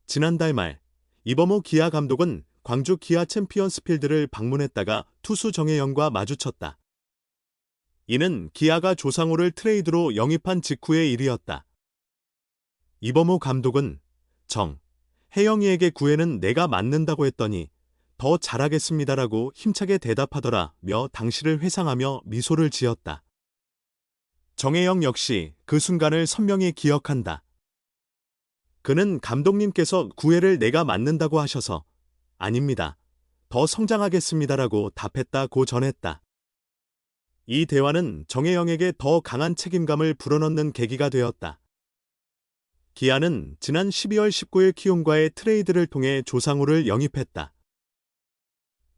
지난달 말 이범호 기아 감독은 광주 기아 챔피언스필드를 방문했다가 투수 정혜영과 마주쳤다. 이는 기아가 조상우를 트레이드로 영입한 직후의 일이었다. 이범호 감독은 혜영이에게 구애는 내가 맡는다고 했더니 더 잘하겠습니다라고 힘차게 대답하더라며 당시를 회상하며 미소를 지었다. 정혜영 역시 그 순간을 선명히 기억한다. 그는 감독님께서 구애를 내가 맡는다고 하셔서 아닙니다. 더 성장하겠습니다라고 답했다고 전했다. 이 대화는 정혜영에게 더 강한 책임감을 불어넣는 계기가 되었다. 기아는 지난 12월 19일 키움과의 트레이드를 통해 조상우를 영입했다.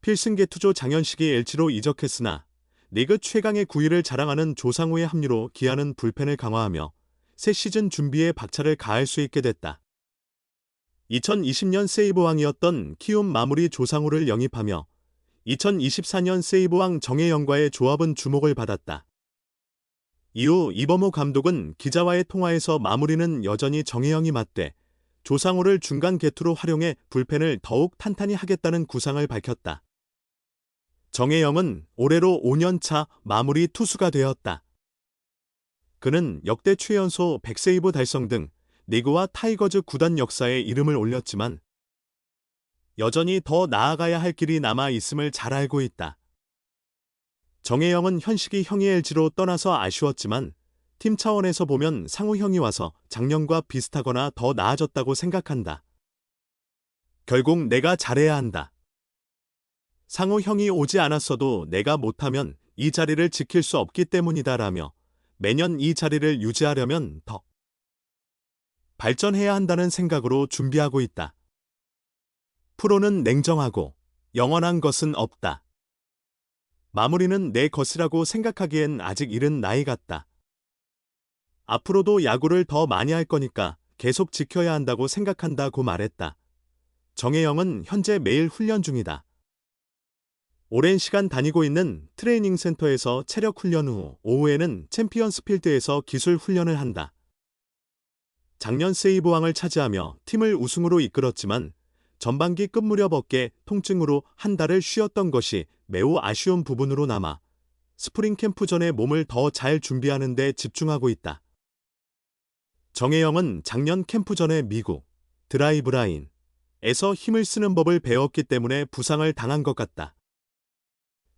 필승계 투조 장현식이 LG로 이적했으나 리그 최강의 구위를 자랑하는 조상우의 합류로 기아는 불펜을 강화하며 새 시즌 준비에 박차를 가할 수 있게 됐다. 2020년 세이브왕이었던 키움 마무리 조상우를 영입하며 2024년 세이브왕 정혜영과의 조합은 주목을 받았다. 이후 이범호 감독은 기자와의 통화에서 마무리는 여전히 정혜영이 맡되 조상우를 중간 개투로 활용해 불펜을 더욱 탄탄히 하겠다는 구상을 밝혔다. 정혜영은 올해로 5년차 마무리 투수가 되었다. 그는 역대 최연소 100세이브 달성 등 리그와 타이거즈 구단 역사에 이름을 올렸지만 여전히 더 나아가야 할 길이 남아 있음을 잘 알고 있다. 정혜영은 현식이 형이 LG로 떠나서 아쉬웠지만 팀 차원에서 보면 상우 형이 와서 작년과 비슷하거나 더 나아졌다고 생각한다. 결국 내가 잘해야 한다. 상우 형이 오지 않았어도 내가 못하면 이 자리를 지킬 수 없기 때문이다라며 매년 이 자리를 유지하려면 더 발전해야 한다는 생각으로 준비하고 있다. 프로는 냉정하고 영원한 것은 없다. 마무리는 내 것이라고 생각하기엔 아직 이른 나이 같다. 앞으로도 야구를 더 많이 할 거니까 계속 지켜야 한다고 생각한다고 말했다. 정혜영은 현재 매일 훈련 중이다. 오랜 시간 다니고 있는 트레이닝 센터에서 체력 훈련 후 오후에는 챔피언스 필드에서 기술 훈련을 한다. 작년 세이브왕을 차지하며 팀을 우승으로 이끌었지만 전반기 끝 무렵 어깨 통증으로 한 달을 쉬었던 것이 매우 아쉬운 부분으로 남아 스프링 캠프 전에 몸을 더 잘 준비하는 데 집중하고 있다. 정혜영은 작년 캠프 전에 미국 드라이브라인에서 힘을 쓰는 법을 배웠기 때문에 부상을 당한 것 같다.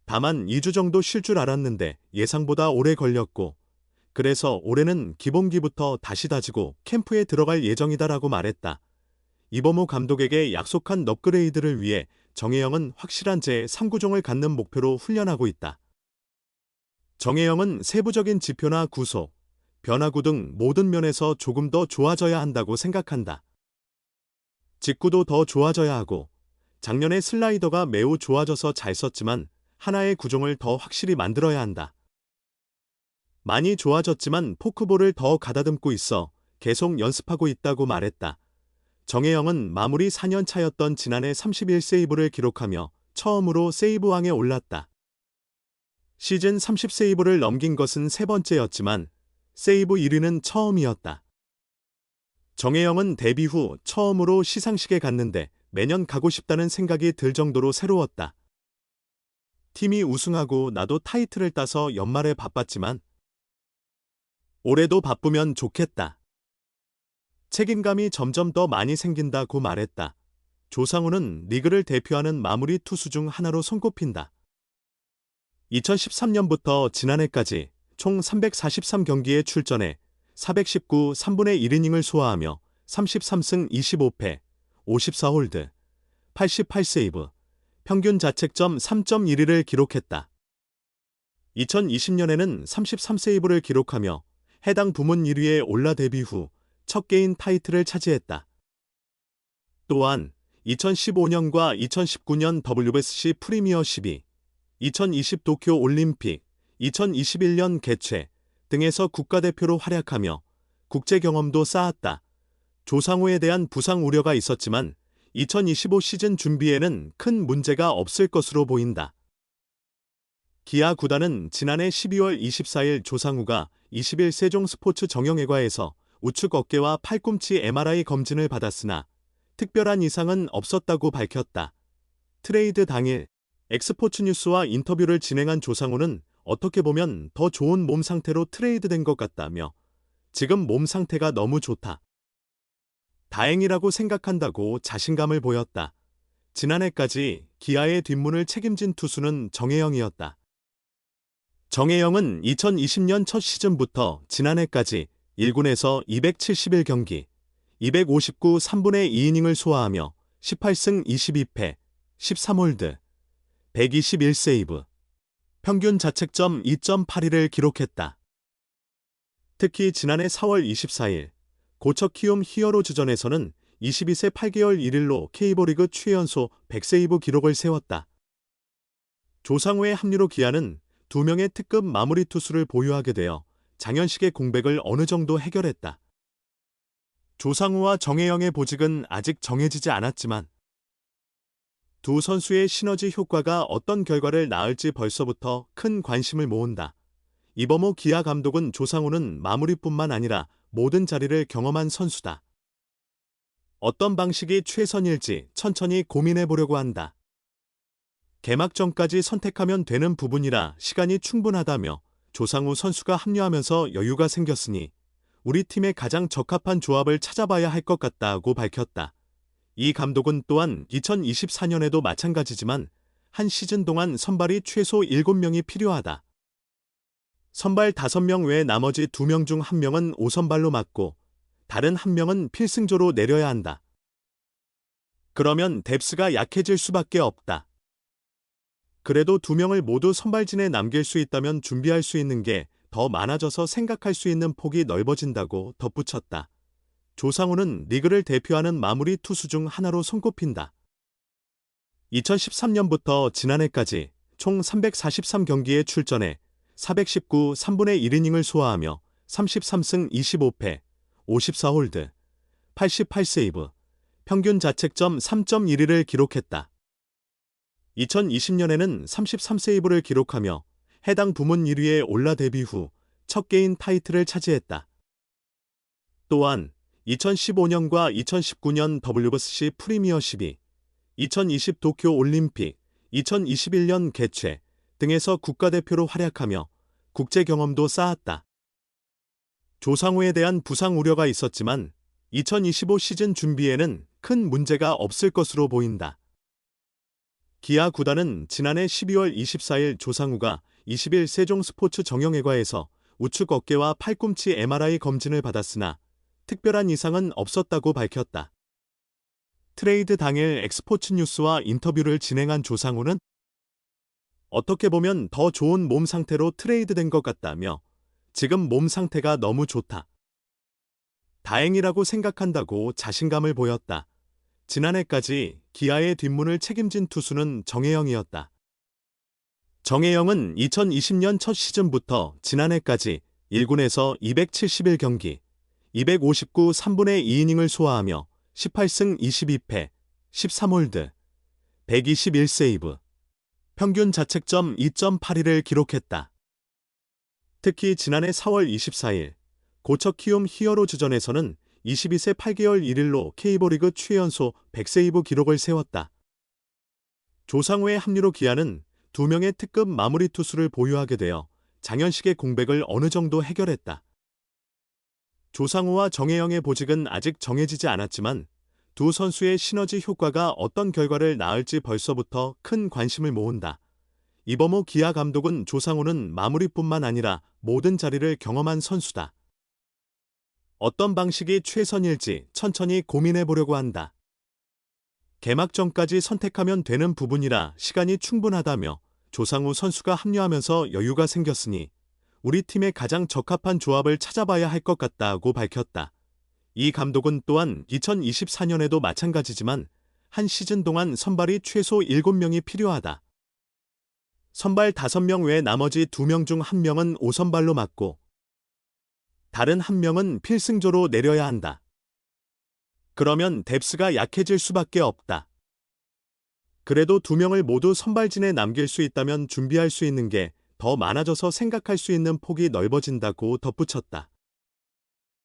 다만 2주 정도 쉴 줄 알았는데 예상보다 오래 걸렸고 그래서 올해는 기본기부터 다시 다지고 캠프에 들어갈 예정이다라고 말했다. 이범호 감독에게 약속한 업그레이드를 위해 정혜영은 확실한 제3구종을 갖는 목표로 훈련하고 있다. 정혜영은 세부적인 지표나 구속, 변화구 등 모든 면에서 조금 더 좋아져야 한다고 생각한다. 직구도 더 좋아져야 하고 작년에 슬라이더가 매우 좋아져서 잘 썼지만 하나의 구종을 더 확실히 만들어야 한다. 많이 좋아졌지만 포크볼을 더 가다듬고 있어 계속 연습하고 있다고 말했다. 정혜영은 마무리 4년 차였던 지난해 31세이브를 기록하며 처음으로 세이브왕에 올랐다. 시즌 30세이브를 넘긴 것은 세 번째였지만 세이브 1위는 처음이었다. 정혜영은 데뷔 후 처음으로 시상식에 갔는데 매년 가고 싶다는 생각이 들 정도로 새로웠다. 팀이 우승하고 나도 타이틀을 따서 연말에 바빴지만 올해도 바쁘면 좋겠다. 책임감이 점점 더 많이 생긴다고 말했다. 조상우는 리그를 대표하는 마무리 투수 중 하나로 손꼽힌다. 2013년부터 지난해까지 총 343경기에 출전해 419 3분의 1이닝을 소화하며 33승 25패, 54홀드, 88세이브, 평균 자책점 3.12를 기록했다. 2020년에는 33세이브를 기록하며 해당 부문 1위에 올라 데뷔 후 첫 개인 타이틀을 차지했다. 또한 2015년과 2019년 WBC 프리미어 12, 2020 도쿄 올림픽, 2021년 개최 등에서 국가대표로 활약하며 국제 경험도 쌓았다. 조상우에 대한 부상 우려가 있었지만 2025 시즌 준비에는 큰 문제가 없을 것으로 보인다. 기아 구단은 지난해 12월 24일 조상우가 21 세종스포츠 정형외과에서 우측 어깨와 팔꿈치 MRI 검진을 받았으나 특별한 이상은 없었다고 밝혔다. 트레이드 당일 엑스포츠뉴스와 인터뷰를 진행한 조상우는 어떻게 보면 더 좋은 몸 상태로 트레이드된 것 같다며 지금 몸 상태가 너무 좋다. 다행이라고 생각한다고 자신감을 보였다. 지난해까지 기아의 뒷문을 책임진 투수는 정혜영이었다. 정혜영은 2020년 첫 시즌부터 지난해까지 1군에서 271경기, 259 3분의 2이닝을 소화하며 18승 22패, 13홀드, 121세이브, 평균 자책점 2.82를 기록했다. 특히 지난해 4월 24일 고척 키움 히어로즈전에서는 22세 8개월 1일로 K리그 최연소 100세이브 기록을 세웠다. 조상우의 합류로 기아는 2명의 특급 마무리 투수를 보유하게 되어 장현식의 공백을 어느 정도 해결했다. 조상우와 정혜영의 보직은 아직 정해지지 않았지만 두 선수의 시너지 효과가 어떤 결과를 낳을지 벌써부터 큰 관심을 모은다. 이범호 기아 감독은 조상우는 마무리뿐만 아니라 모든 자리를 경험한 선수다. 어떤 방식이 최선일지 천천히 고민해 보려고 한다. 개막 전까지 선택하면 되는 부분이라 시간이 충분하다며 조상우 선수가 합류하면서 여유가 생겼으니 우리 팀에 가장 적합한 조합을 찾아봐야 할 것 같다고 밝혔다. 이 감독은 또한 2024년에도 마찬가지지만 한 시즌 동안 선발이 최소 7명이 필요하다. 선발 5명 외 나머지 2명 중 1명은 5선발로 맡고 다른 1명은 필승조로 내려야 한다. 그러면 뎁스가 약해질 수밖에 없다. 그래도 2명을 모두 선발진에 남길 수 있다면 준비할 수 있는 게 더 많아져서 생각할 수 있는 폭이 넓어진다고 덧붙였다. 조상우는 리그를 대표하는 마무리 투수 중 하나로 손꼽힌다. 2013년부터 지난해까지 총 343경기에 출전해 419 3분의 1이닝을 소화하며 33승 25패, 54홀드, 88세이브, 평균 자책점 3.12를 기록했다. 2020년에는 33세이브를 기록하며 해당 부문 1위에 올라 데뷔 후 첫 개인 타이틀을 차지했다. 또한 2015년과 2019년 WBC 프리미어십이 2020 도쿄 올림픽, 2021년 개최 등에서 국가대표로 활약하며 국제 경험도 쌓았다. 조상우에 대한 부상 우려가 있었지만 2025 시즌 준비에는 큰 문제가 없을 것으로 보인다. 기아 구단은 지난해 12월 24일 조상우가 20일 세종스포츠 정형외과에서 우측 어깨와 팔꿈치 MRI 검진을 받았으나 특별한 이상은 없었다고 밝혔다. 트레이드 당일 엑스포츠뉴스와 인터뷰를 진행한 조상우는 어떻게 보면 더 좋은 몸 상태로 트레이드된 것 같다며 지금 몸 상태가 너무 좋다. 다행이라고 생각한다고 자신감을 보였다. 지난해까지 기아의 뒷문을 책임진 투수는 정혜영이었다. 정혜영은 2020년 첫 시즌부터 지난해까지 1군에서 271경기, 259 3분의 2이닝을 소화하며 18승 22패, 13홀드, 121세이브, 평균 자책점 2.82를 기록했다. 특히 지난해 4월 24일 고척 키움 히어로즈전에서는 22세 8개월 1일로 K리그 최연소 100세이브 기록을 세웠다. 조상우의 합류로 기아는 2명의 특급 마무리 투수를 보유하게 되어 장현식의 공백을 어느 정도 해결했다. 조상우와 정혜영의 보직은 아직 정해지지 않았지만 두 선수의 시너지 효과가 어떤 결과를 낳을지 벌써부터 큰 관심을 모은다. 이범호 기아 감독은 조상우는 마무리뿐만 아니라 모든 자리를 경험한 선수다. 어떤 방식이 최선일지 천천히 고민해 보려고 한다. 개막 전까지 선택하면 되는 부분이라 시간이 충분하다며 조상우 선수가 합류하면서 여유가 생겼으니 우리 팀에 가장 적합한 조합을 찾아봐야 할 것 같다고 밝혔다. 이 감독은 또한 2024년에도 마찬가지지만 한 시즌 동안 선발이 최소 7명이 필요하다. 선발 5명 외 나머지 2명 중 1명은 5선발로 맡고 다른 1명은 필승조로 내려야 한다. 그러면 뎁스가 약해질 수밖에 없다. 그래도 2명을 모두 선발진에 남길 수 있다면 준비할 수 있는 게 더 많아져서 생각할 수 있는 폭이 넓어진다고 덧붙였다.